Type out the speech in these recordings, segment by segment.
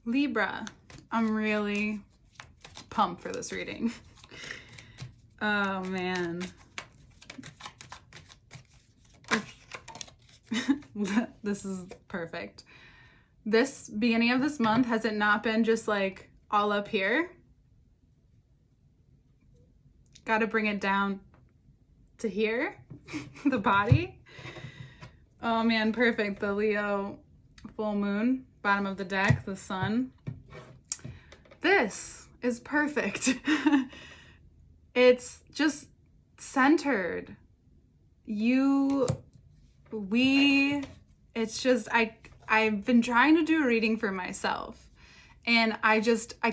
Libra, I'm really pumped for this reading. Oh man. This is perfect. This beginning of this month, has it not been just like all up here? Got to bring it down to here, the body. Oh man, perfect. The Leo full moon, bottom of the deck, the sun. This is perfect. It's just centered. It's just, I've been trying to do a reading for myself, and I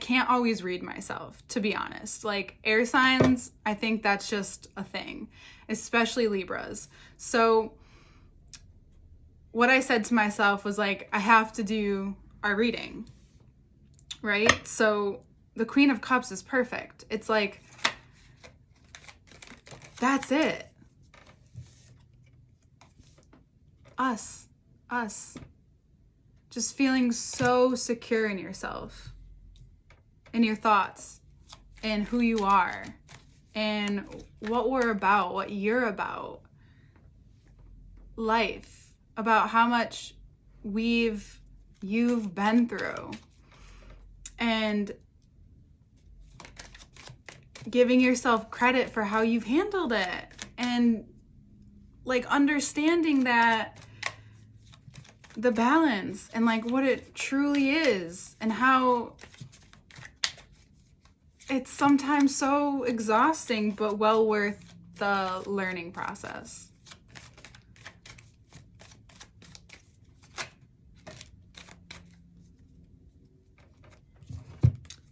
can't always read myself, to be honest. Like air signs, I think that's just a thing, especially Libras. So what I said to myself was like, I have to do our reading, right? So the Queen of Cups is perfect. It's like, that's it. Us. Just feeling so secure in yourself, in your thoughts, and who you are, and what we're about, what you're about. Life, about how much you've been through, and giving yourself credit for how you've handled it, and like understanding that the balance and like what it truly is, and how it's sometimes so exhausting but well worth the learning process.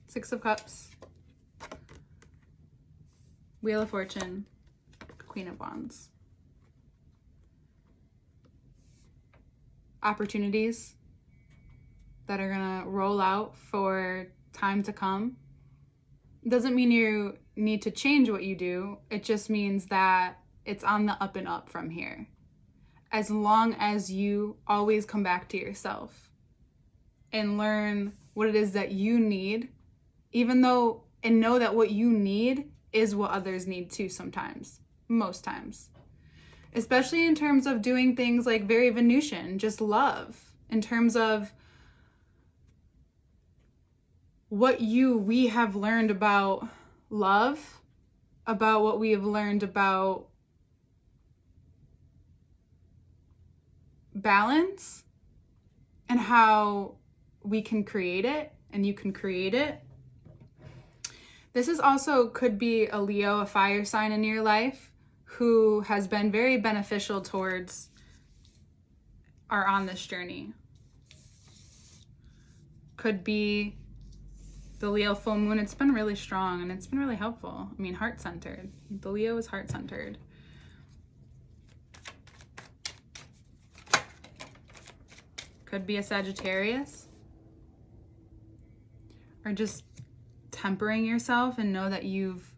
Six of Cups, Wheel of Fortune, Queen of Wands. Opportunities that are gonna roll out for time to come. Doesn't mean you need to change what you do. It just means that it's on the up and up from here. As long as you always come back to yourself and learn what it is that you need, and know that what you need is what others need too sometimes, most times. Especially in terms of doing things like very Venusian, just love, in terms of what we have learned about love, about what we have learned about balance, and how we can create it, and you can create it. This is also could be a Leo, a fire sign in your life, who has been very beneficial towards on this journey. Could be the Leo full moon. It's been really strong and it's been really helpful. I mean, heart-centered. The Leo is heart-centered. Could be a Sagittarius. Or just tempering yourself and know that you've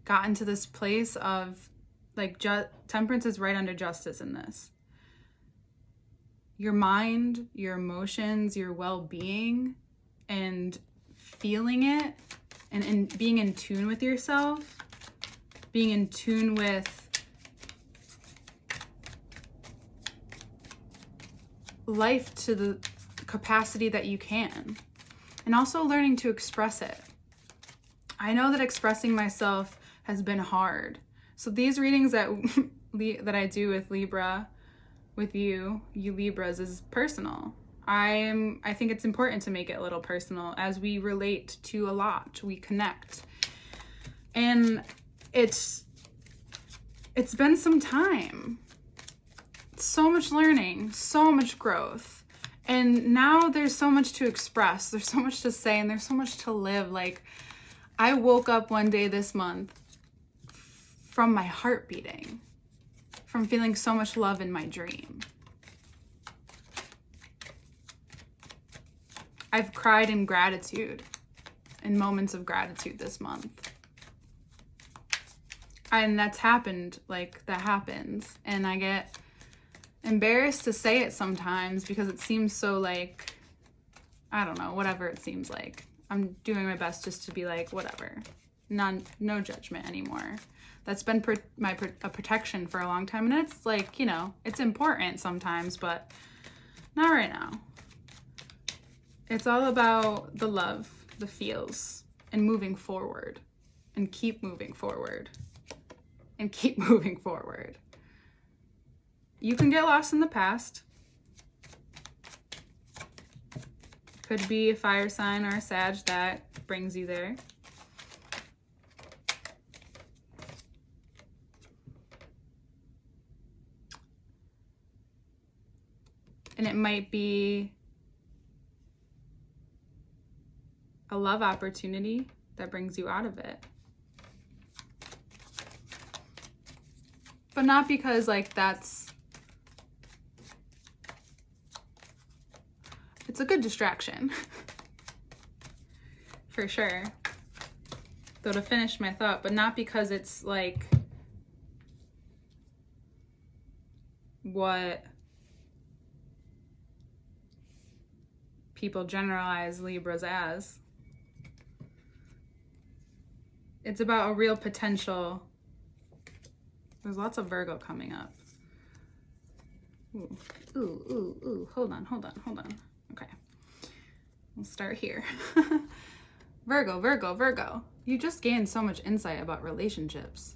gotten to this place of like temperance is right under justice in this. Your mind, your emotions, your well-being, and feeling it, and being in tune with yourself, being in tune with life to the capacity that you can, and also learning to express it. I know that expressing myself has been hard. So these readings that I do with Libra, with you Libras, is personal. I think it's important to make it a little personal as we relate to a lot. We connect. And it's been some time. So much learning, so much growth. And now there's so much to express. There's so much to say, and there's so much to live. Like, I woke up one day this month from my heart beating, from feeling so much love in my dream. I've cried in gratitude, in moments of gratitude this month. And that happens. And I get embarrassed to say it sometimes because it seems so like I don't know, whatever it seems like. I'm doing my best just to be like, whatever. No judgment anymore. That's been a protection for a long time. And it's like, you know, it's important sometimes, but not right now. It's all about the love, the feels, and moving forward. And keep moving forward. And keep moving forward. You can get lost in the past. Could be a fire sign or a Sag that brings you there. And it might be a love opportunity that brings you out of it. But not because like it's a good distraction. For sure. Though to finish my thought, but not because it's like what people generalize Libras as. It's about a real potential. There's lots of Virgo coming up. Ooh. Hold on. Okay. We'll start here. Virgo. You just gained so much insight about relationships.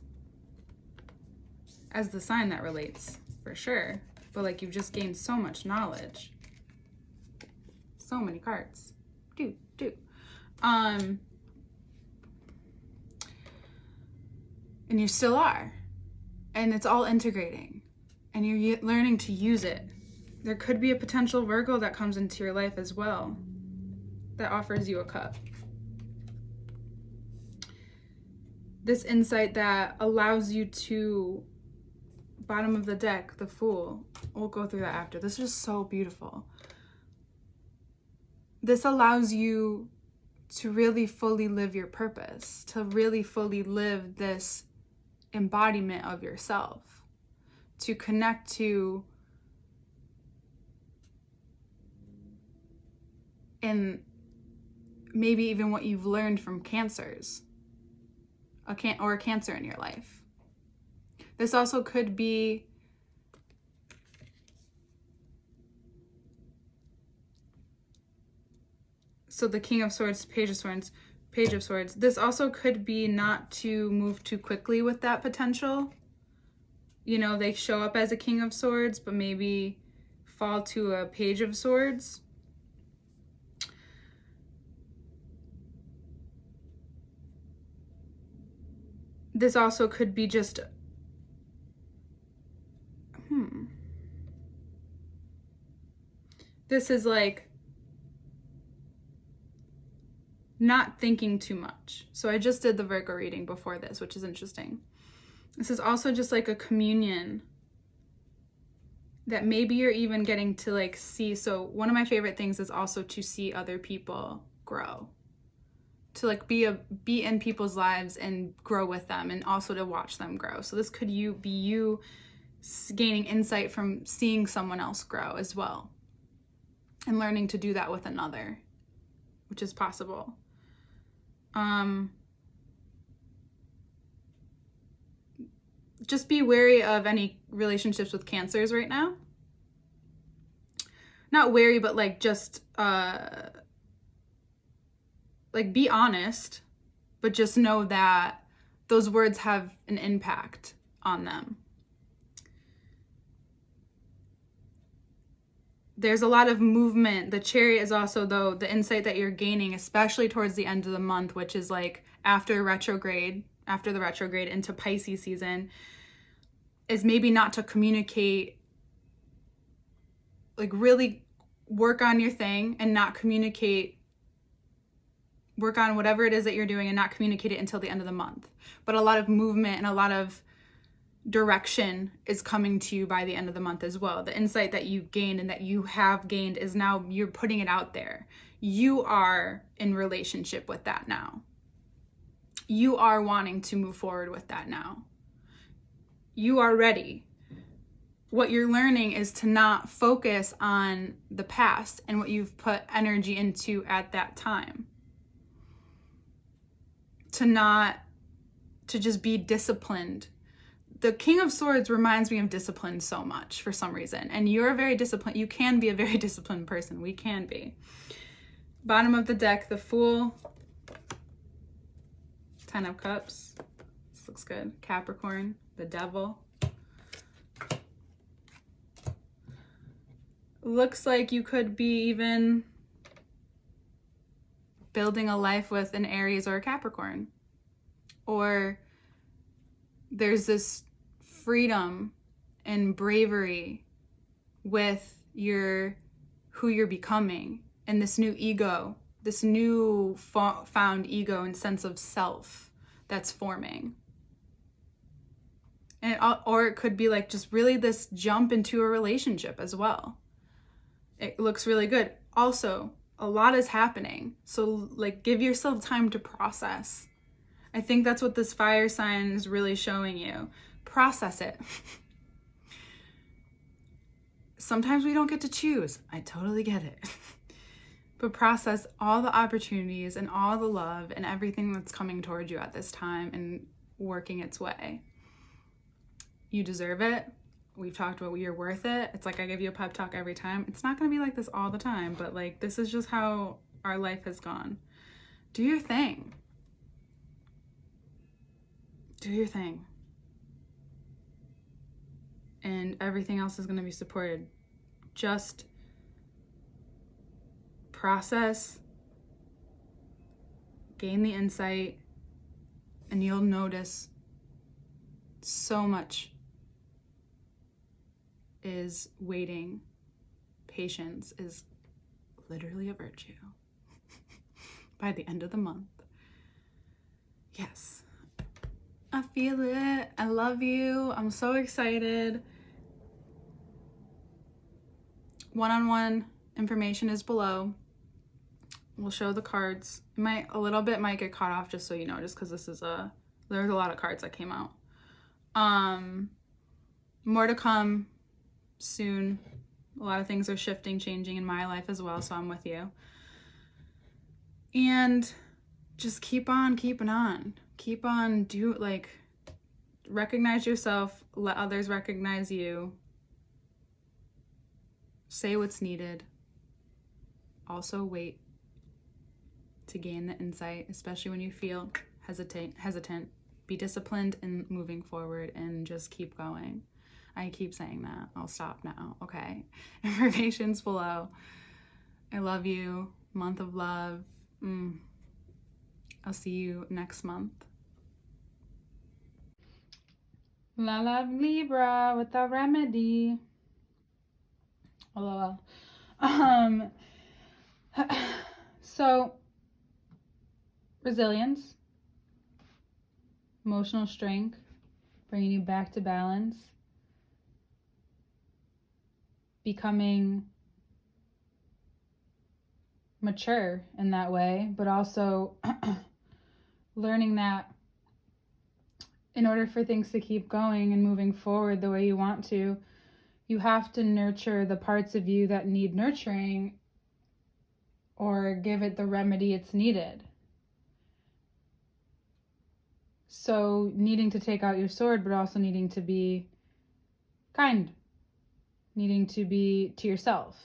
As the sign that relates, for sure. But like you've just gained so much knowledge. So many cards. Do. And you still are. And it's all integrating. And you're learning to use it. There could be a potential Virgo that comes into your life as well. That offers you a cup. This insight that allows you to, bottom of the deck, the Fool. We'll go through that after. This is so beautiful. This allows you to really fully live your purpose, to really fully live this embodiment of yourself, to connect to and maybe even what you've learned from cancers, or a cancer in your life. This also could be so the King of Swords, Page of Swords. This also could be not to move too quickly with that potential. You know, they show up as a King of Swords, but maybe fall to a Page of Swords. This also could be just, This is like not thinking too much. So I just did the Virgo reading before this, which is interesting. This is also just like a communion that maybe you're even getting to like see. So one of my favorite things is also to see other people grow, to like be in people's lives and grow with them, and also to watch them grow. So this could be you gaining insight from seeing someone else grow as well, and learning to do that with another, which is possible. Just be wary of any relationships with cancers right now. Not wary, but like just like be honest, but just know that those words have an impact on them. There's a lot of movement. The Chariot is also, though, the insight that you're gaining, especially towards the end of the month, which is like after the retrograde into Pisces season, is maybe not to communicate, like really work on your thing and not communicate, work on whatever it is that you're doing and not communicate it until the end of the month. But a lot of movement and a lot of direction is coming to you by the end of the month as well. The insight that you've gained and that you have gained is now you're putting it out there. You are in relationship with that now. You are wanting to move forward with that now. You are ready. what you're learning is to not focus on the past and what you've put energy into at that time. To just be disciplined. The King of Swords reminds me of discipline so much for some reason. And you're a very disciplined, you can be a very disciplined person. We can be. Bottom of the deck, the Fool. 10 of Cups. This looks good. Capricorn, the Devil. Looks like you could be even building a life with an Aries or a Capricorn. Or there's this freedom and bravery with who you're becoming, and this new ego, this new found ego and sense of self that's forming. And or it could be like just really this jump into a relationship as well. It looks really good. Also, a lot is happening. So like give yourself time to process. I think that's what this fire sign is really showing you. Process it. Sometimes we don't get to choose. I totally get it. But process all the opportunities and all the love and everything that's coming towards you at this time and working its way. You deserve it. We've talked about you're worth it. It's like I give you a pep talk every time. It's not going to be like this all the time, but like this is just how our life has gone. Do your thing. Do your thing. And everything else is going to be supported. Just process, gain the insight, and you'll notice so much is waiting. Patience is literally a virtue by the end of the month. Yes. I feel it. I love you. I'm so excited. One-on-one information is below. We'll show the cards. A little bit might get cut off, just so you know, just because there's a lot of cards that came out. More to come soon. A lot of things are shifting, changing in my life as well, so I'm with you. And just keep on keeping on. Keep on, recognize yourself, let others recognize you. Say what's needed. Also wait to gain the insight, especially when you feel hesitant. Be disciplined in moving forward and just keep going. I keep saying that. I'll stop now. Okay. Information's below. I love you. Month of love. I'll see you next month. La Libra with the remedy. LOL. So, resilience, emotional strength, bringing you back to balance, becoming mature in that way, but also learning that in order for things to keep going and moving forward the way you want to, you have to nurture the parts of you that need nurturing or give it the remedy it's needed. So needing to take out your sword, but also needing to be kind, needing to be to yourself.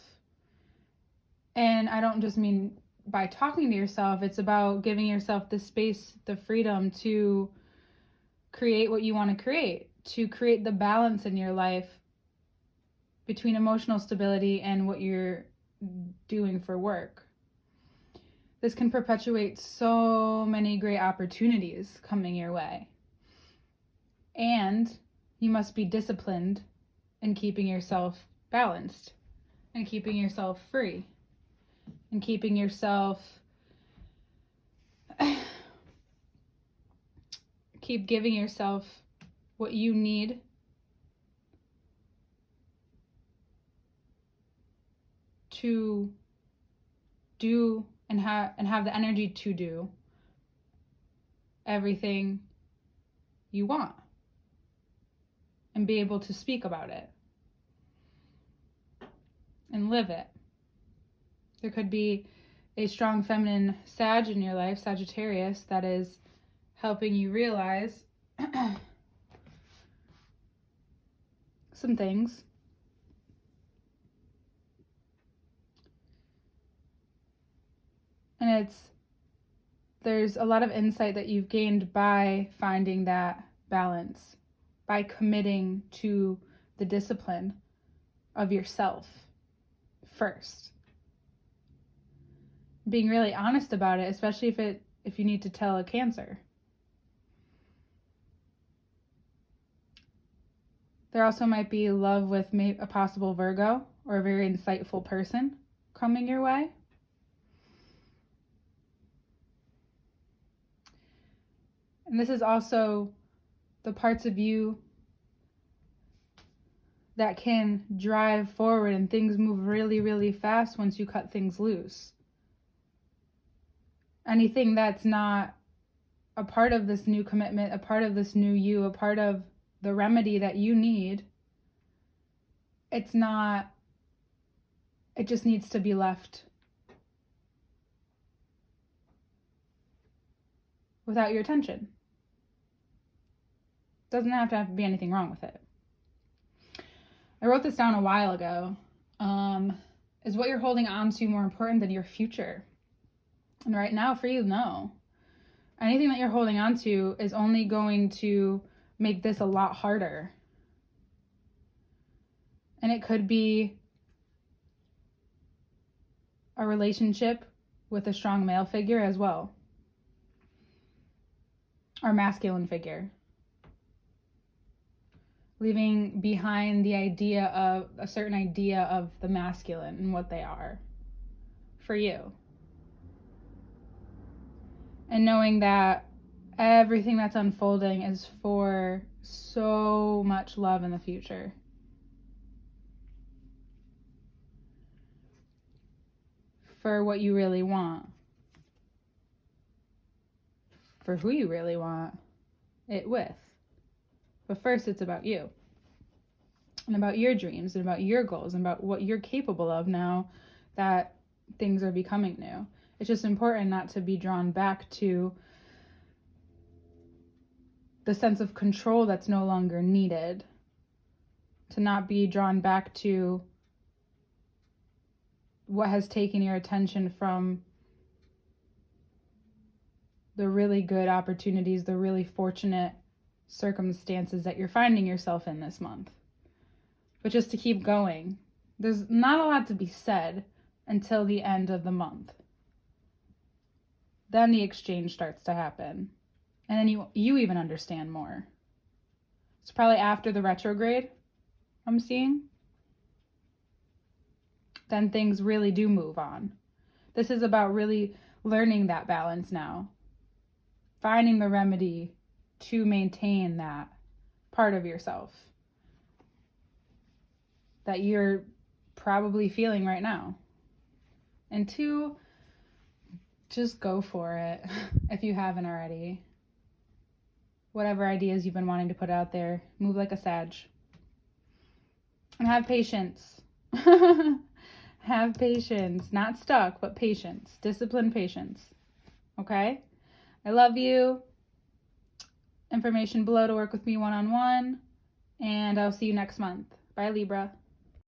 And I don't just mean by talking to yourself, it's about giving yourself the space, the freedom to create what you want to create the balance in your life between emotional stability and what you're doing for work. This can perpetuate so many great opportunities coming your way. And you must be disciplined in keeping yourself balanced and keeping yourself free and keeping yourself keep giving yourself what you need to do and have the energy to do everything you want and be able to speak about it and live it. There could be a strong feminine Sag in your life, Sagittarius, that is helping you realize some things. And there's a lot of insight that you've gained by finding that balance, by committing to the discipline of yourself first. Being really honest about it, especially if you need to tell a Cancer. There also might be love with a possible Virgo or a very insightful person coming your way. And this is also the parts of you that can drive forward and things move really, really fast once you cut things loose. Anything that's not a part of this new commitment, a part of this new you, a part of the remedy that you need, it just needs to be left without your attention. Doesn't have to be anything wrong with it. I wrote this down a while ago. Is what you're holding on to more important than your future? And right now for you, no. Anything that you're holding on to is only going to make this a lot harder. And it could be a relationship with a strong male figure as well. Or masculine figure. Leaving behind a certain idea of the masculine and what they are for you. And knowing that everything that's unfolding is for so much love in the future. For what you really want. For who you really want it with. But first, it's about you. And about your dreams, and about your goals, and about what you're capable of now that things are becoming new. It's just important not to be drawn back to the sense of control that's no longer needed. To not be drawn back to what has taken your attention from the really good opportunities, the really fortunate circumstances that you're finding yourself in this month. But just to keep going. There's not a lot to be said until the end of the month. Then the exchange starts to happen. And then you even understand more. It's probably after the retrograde, I'm seeing. Then things really do move on. This is about really learning that balance now. Finding the remedy to maintain that part of yourself that you're probably feeling right now. And 2, just go for it if you haven't already. Whatever ideas you've been wanting to put out there, move like a Sag. And have patience. Have patience. Not stuck, but patience. Discipline, patience. Okay? I love you. Information below to work with me one-on-one. And I'll see you next month. Bye, Libra.